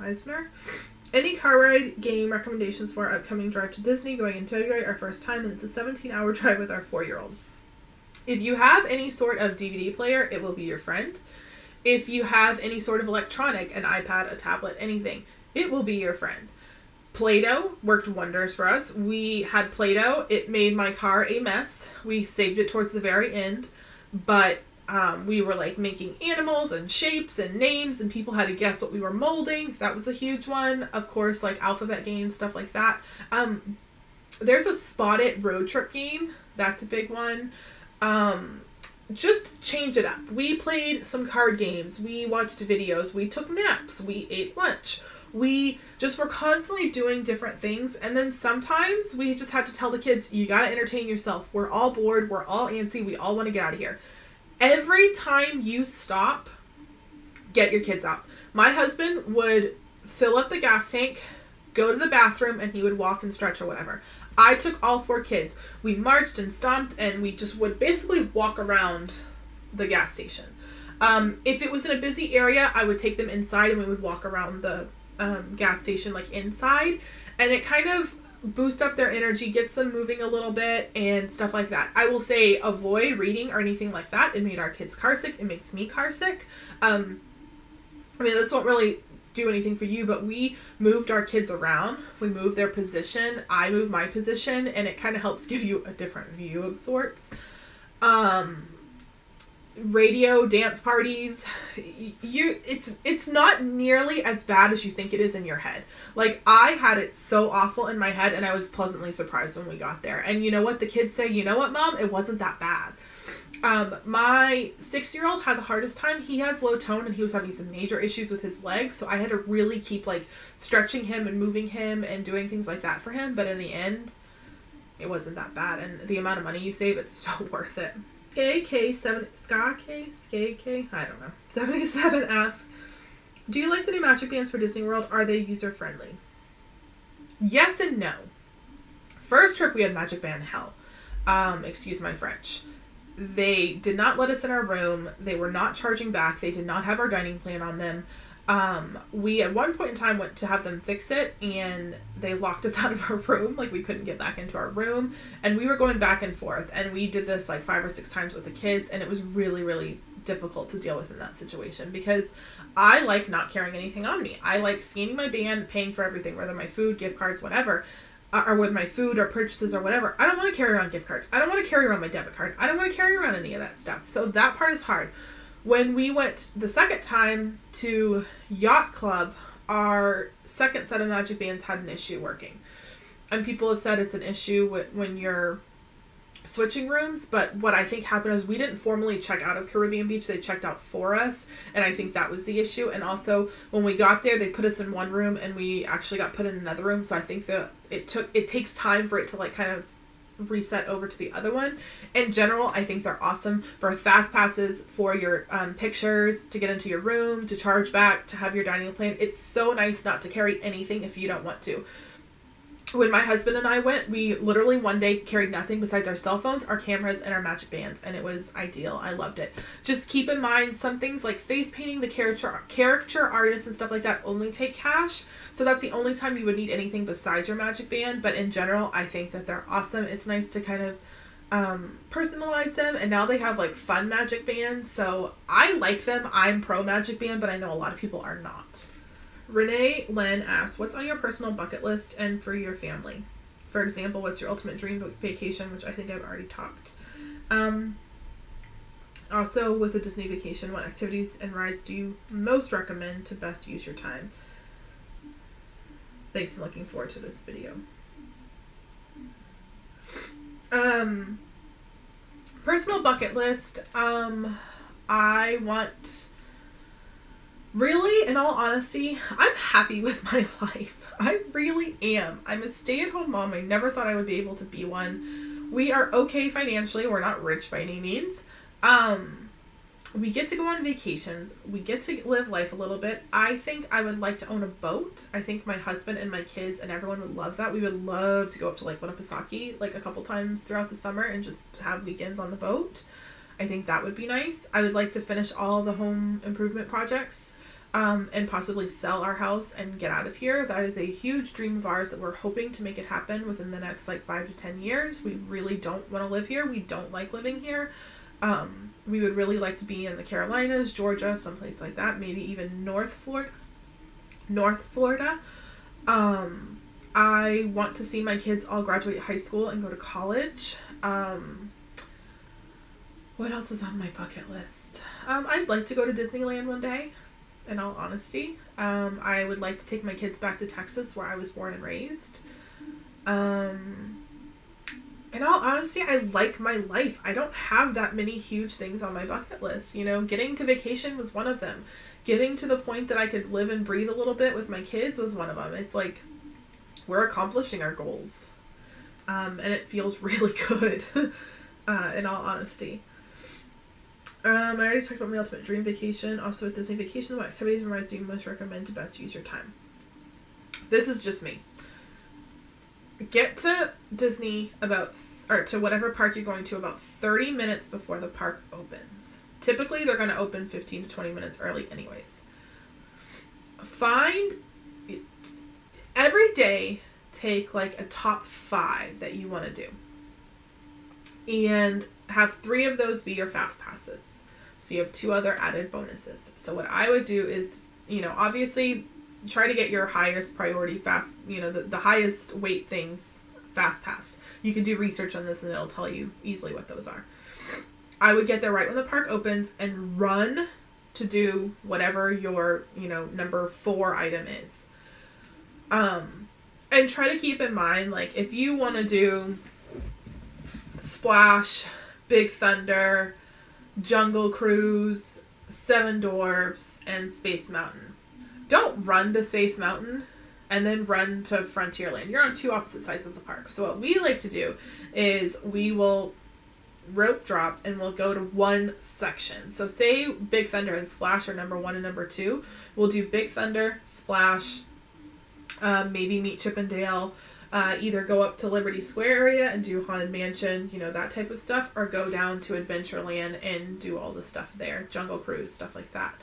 Eisner. Any car ride game recommendations for our upcoming drive to Disney going in February, our first time, and it's a 17-hour drive with our 4-year-old. If you have any sort of DVD player, it will be your friend. If you have any sort of electronic, an iPad, a tablet, anything, it will be your friend. Play-Doh worked wonders for us. We had Play-Doh. It made my car a mess. We saved it towards the very end, but we were like making animals and shapes and names, and people had to guess what we were molding. That was a huge one. Of course, like alphabet games, stuff like that. There's a Spot It road trip game. That's a big one. Just change it up. We played some card games. We watched videos. We took naps. We ate lunch. We just were constantly doing different things. And then sometimes we just had to tell the kids, you got to entertain yourself. We're all bored. We're all antsy. We all want to get out of here. Every time you stop, get your kids out. My husband would fill up the gas tank, go to the bathroom, and he would walk and stretch or whatever. I took all 4 kids. We marched and stomped, and we just would basically walk around the gas station. If it was in a busy area, I would take them inside, and we would walk around the gas station like inside, and it kind of boosts up their energy, gets them moving a little bit, and stuff like that. I will say avoid reading or anything like that. It made our kids car sick. It makes me car sick. I mean, this won't really do anything for you, but we moved our kids around. We moved their position. I moved my position, and it kind of helps give you a different view of sorts. Radio, dance parties, it's not nearly as bad as you think it is in your head. Like, I had it so awful in my head, and I was pleasantly surprised when we got there. And you know what the kids say? You know what, Mom? It wasn't that bad. My 6-year-old had the hardest time. He has low tone, and he was having some major issues with his legs, so I had to really keep like stretching him and moving him and doing things like that for him. But in the end, it wasn't that bad, and the amount of money you save, it's so worth it. SK7, I don't know. 77 asks, do you like the new magic bands for Disney World? Are they user-friendly? Yes and no. First trip we had magic band hell. Excuse my French. They did not let us in our room. They were not charging back. They did not have our dining plan on them. We at one point in time went to have them fix it, and they locked us out of our room. Like, we couldn't get back into our room, and we were going back and forth, and we did this like 5 or 6 times with the kids, and it was really, really difficult to deal with in that situation, because I like not carrying anything on me. I like scanning my band, paying for everything, whether my food, gift cards, whatever, or with my food or purchases or whatever. I don't want to carry around gift cards. I don't want to carry around my debit card. I don't want to carry around any of that stuff. So that part is hard. When we went the second time to Yacht Club, our second set of magic bands had an issue working. And people have said it's an issue when you're switching rooms, but what I think happened is we didn't formally check out of Caribbean Beach. They checked out for us, and I think that was the issue. And also, when we got there, they put us in one room, and we actually got put in another room, so I think that it takes time for it to like kind of reset over to the other one. In general, I think they're awesome for fast passes, for your pictures, to get into your room, to charge back, to have your dining plan. It's so nice not to carry anything if you don't want to. When my husband and I went, we literally one day carried nothing besides our cell phones, our cameras, and our magic bands, and it was ideal. I loved it. Just keep in mind, some things like face painting, the caricature artists and stuff like that only take cash, so that's the only time you would need anything besides your magic band. But in general, I think that they're awesome. It's nice to kind of personalize them, and now they have like fun magic bands, so I like them. I'm pro magic band, but I know a lot of people are not. Renee Len asks, what's on your personal bucket list and for your family? For example, what's your ultimate dream vacation, which I think I've already talked. Also, with a Disney vacation, what activities and rides do you most recommend to best use your time? Thanks, and looking forward to this video. Personal bucket list. I want... Really, in all honesty, I'm happy with my life. I really am. I'm a stay-at-home mom. I never thought I would be able to be one. We are okay financially. We're not rich by any means. We get to go on vacations. We get to live life a little bit. I think I would like to own a boat. I think my husband and my kids and everyone would love that. We would love to go up to Lake Winnipesaukee like a couple times throughout the summer and just have weekends on the boat. I think that would be nice. I would like to finish all the home improvement projects. and possibly sell our house and get out of here. That is a huge dream of ours that we're hoping to make it happen within the next like 5 to 10 years. We really don't want to live here. We don't like living here. We would really like to be in the Carolinas, Georgia, someplace like that, maybe even North Florida. I want to see my kids all graduate high school and go to college. What else is on my bucket list? I'd like to go to Disneyland one day, in all honesty. I would like to take my kids back to Texas, where I was born and raised. In all honesty, I like my life. I don't have that many huge things on my bucket list. You know, getting to vacation was one of them. Getting to the point that I could live and breathe a little bit with my kids was one of them. It's like, we're accomplishing our goals. And it feels really good, in all honesty. I already talked about my ultimate dream vacation. Also with Disney Vacation, what activities and rides do you most recommend to best use your time? This is just me. Get to Disney or to whatever park you're going to about 30 minutes before the park opens. Typically, they're going to open 15 to 20 minutes early anyways. Every day, take like a top 5 that you want to do. And have 3 of those be your fast passes. So you have 2 other added bonuses. So what I would do is, you know, obviously try to get your highest priority the highest weight things fast passed. You can do research on this and it'll tell you easily what those are. I would get there right when the park opens and run to do whatever your, number 4 item is. And try to keep in mind, like, if you want to do Splash, Big Thunder, Jungle Cruise, Seven Dwarfs, and Space Mountain, don't run to Space Mountain and then run to Frontierland. You're on 2 opposite sides of the park. So what we like to do is we will rope drop and we'll go to one section. So say Big Thunder and Splash are number 1 and number 2. We'll do Big Thunder, Splash, maybe meet Chip and Dale, either go up to Liberty Square area and do Haunted Mansion, that type of stuff, or go down to Adventureland and do all the stuff there, Jungle Cruise, stuff like that.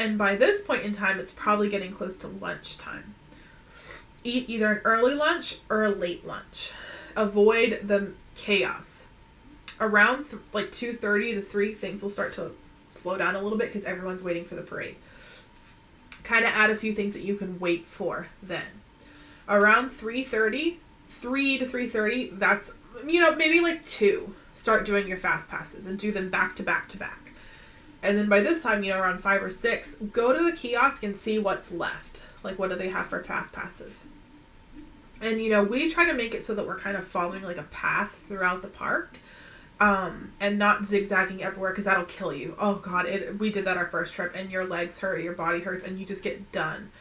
And by this point in time, it's probably getting close to lunchtime. Eat either an early lunch or a late lunch. Avoid the chaos. Around 2:30 to 3, things will start to slow down a little bit because everyone's waiting for the parade. Kind of add a few things that you can wait for then. Around 3 to 3:30, that's, maybe 2. Start doing your fast passes and do them back to back to back. And then by this time, around 5 or 6, go to the kiosk and see what's left. Like, what do they have for fast passes? And, we try to make it so that we're kind of following like a path throughout the park. And not zigzagging everywhere, because that'll kill you. Oh God, we did that our first trip, and your legs hurt, your body hurts, and you just get done.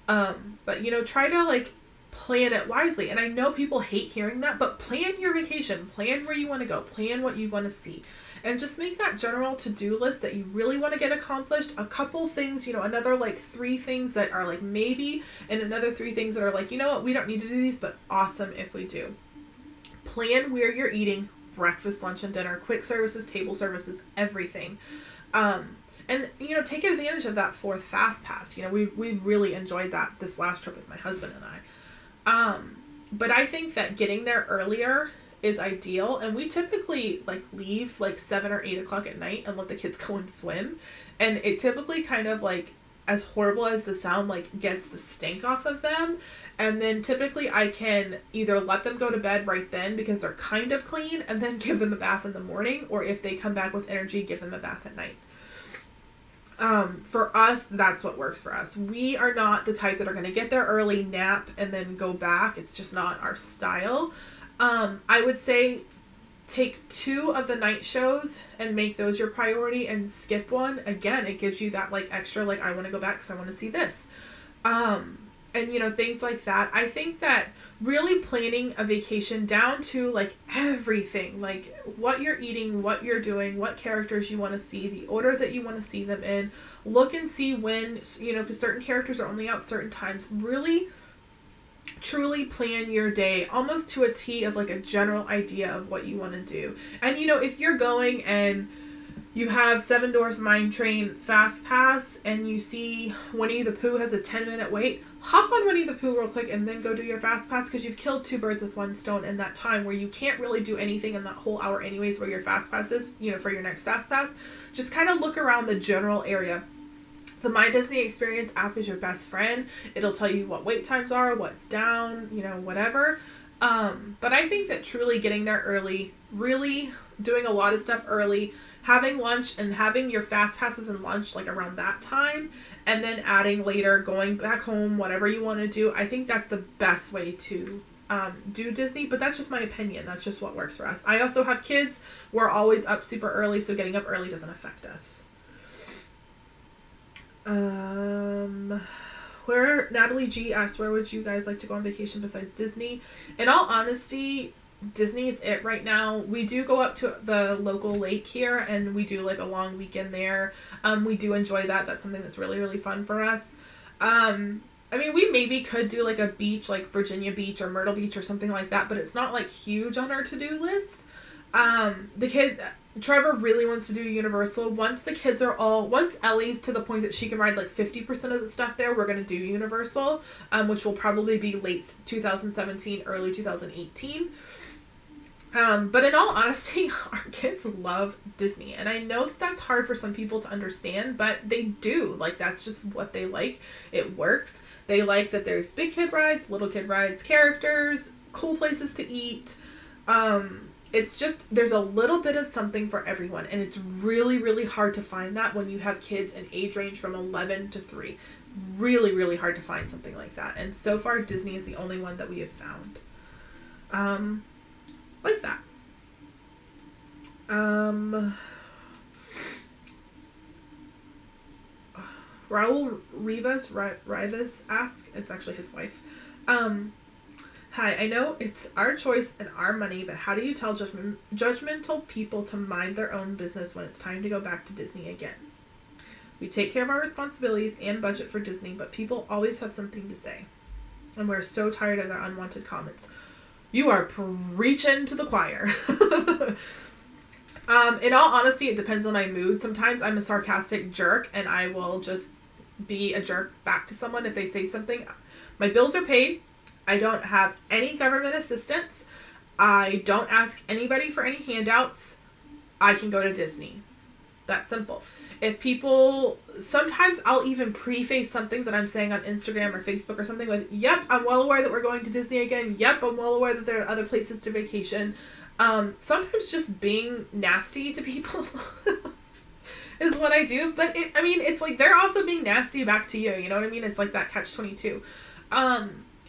But try to plan it wisely. And I know people hate hearing that, but plan your vacation, plan where you want to go, plan what you want to see, and just make that general to-do list that you really want to get accomplished. A couple things, another 3 things that are maybe, and another 3 things that are we don't need to do these, but awesome if we do. Plan where you're eating. Breakfast, lunch, and dinner, quick services, table services, everything. And take advantage of that 4th fast pass. We really enjoyed that this last trip with my husband and I. But I think that getting there earlier is ideal, and we typically leave 7 or 8 o'clock at night and let the kids go and swim, and it typically kind of as horrible as the sound gets the stink off of them. And then typically I can either let them go to bed right then because they're kind of clean, and then give them a bath in the morning, or if they come back with energy, give them a bath at night. For us, that's what works for us. We are not the type that are going to get there early, nap, and then go back. It's just not our style. I would say take 2 of the night shows and make those your priority, and skip one. Again, it gives you that extra, I want to go back because I want to see this. And things like that. I think that really planning a vacation down to everything, what you're eating, what you're doing, what characters you want to see, the order that you want to see them in, look and see when, because certain characters are only out certain times. Really truly plan your day almost to a T of a general idea of what you want to do. And if you're going and you have Seven Dwarfs Mine Train Fast Pass, and you see Winnie the Pooh has a 10-minute wait, hop on Winnie the Pooh real quick and then go do your Fast Pass, because you've killed two birds with one stone in that time where you can't really do anything in that whole hour anyways where your Fast Pass is, you know, for your next Fast Pass. Just kind of look around the general area. The My Disney Experience app is your best friend. It'll tell you what wait times are, what's down, you know, whatever. But I think that truly getting there early, really doing a lot of stuff early, having lunch and having your Fast Passes and lunch like around that time, and then adding later, going back home, whatever you want to do. I think that's the best way to do Disney, but that's just my opinion. That's just what works for us. I also have kids. We're always up super early, so getting up early doesn't affect us. Where Natalie G asked, where would you guys like to go on vacation besides Disney? In all honesty, Disney is it right now. We do go up to the local lake here and we do like a long weekend there. We do enjoy that. That's something that's really, really fun for us. I mean, we maybe could do like a beach, like Virginia Beach or Myrtle Beach or something like that, but it's not like huge on our to-do list. Trevor really wants to do Universal. Once Ellie's to the point that she can ride like 50% of the stuff there, we're going to do Universal, which will probably be late 2017, early 2018. But in all honesty, our kids love Disney. And I know that that's hard for some people to understand, but they do. Like, that's just what they like. It works. They like that there's big kid rides, little kid rides, characters, cool places to eat. It's just, there's a little bit of something for everyone. And it's really, really hard to find that when you have kids in age range from 11 to 3. Really, really hard to find something like that. And so far, Disney is the only one that we have found. Like that. Raul Rivas asks, it's actually his wife. Hi, I know it's our choice and our money, but how do you tell judgmental people to mind their own business when it's time to go back to Disney again? We take care of our responsibilities and budget for Disney, but people always have something to say. And we're so tired of their unwanted comments. You are preaching to the choir. In all honesty, it depends on my mood. Sometimes I'm a sarcastic jerk and I will just be a jerk back to someone if they say something. My bills are paid. I don't have any government assistance. I don't ask anybody for any handouts. I can go to Disney. That's simple. If people, sometimes I'll even preface something that I'm saying on Instagram or Facebook or something with, yep, I'm well aware that we're going to Disney again. Yep, I'm well aware that there are other places to vacation. Sometimes just being nasty to people is what I do. But I mean, it's like they're also being nasty back to you. You know what I mean? It's like that catch-22.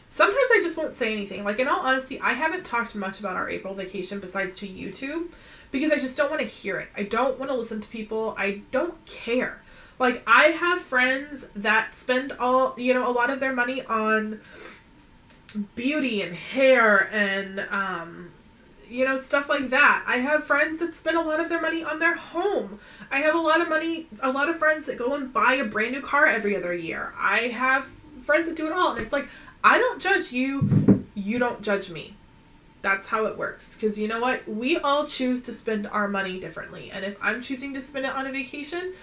Sometimes I just won't say anything. Like, in all honesty, I haven't talked much about our April vacation besides to YouTube because I just don't want to hear it. I don't want to listen to people. I don't care. Like, I have friends that spend a lot of their money on beauty and hair and, stuff like that. I have friends that spend a lot of their money on their home. I have a lot of friends that go and buy a brand new car every other year. I have friends that do it all. And it's like, I don't judge you. You don't judge me. That's how it works. Because you know what? We all choose to spend our money differently. And if I'm choosing to spend it on a vacation,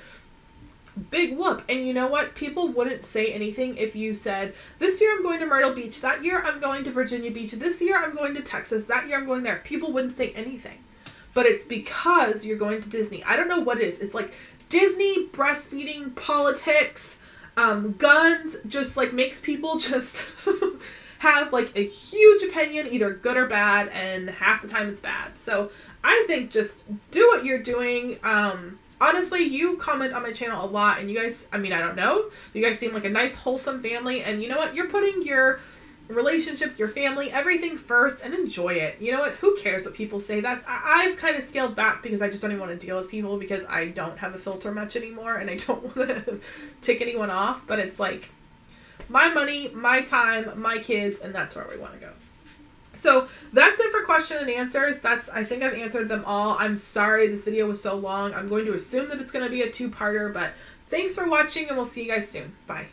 big whoop. And you know what? People wouldn't say anything if you said, this year I'm going to Myrtle Beach. That year I'm going to Virginia Beach. This year I'm going to Texas. That year I'm going there. People wouldn't say anything. But it's because you're going to Disney. I don't know what it is. It's like Disney, breastfeeding, politics, guns, just like makes people just have like a huge opinion, either good or bad, and half the time it's bad. So I think just do what you're doing. Honestly, you comment on my channel a lot, and you guys, I mean, I don't know, you guys seem like a nice, wholesome family, and you know what? You're putting your relationship, your family, everything first, and enjoy it. You know what? Who cares what people say? That I've kind of scaled back because I just don't even want to deal with people because I don't have a filter much anymore, and I don't want to tick anyone off. But it's like my money, my time, my kids, and that's where we want to go. So that's it for question and answers. I think I've answered them all. I'm sorry this video was so long. I'm going to assume that it's going to be a two-parter, but thanks for watching, and we'll see you guys soon. Bye.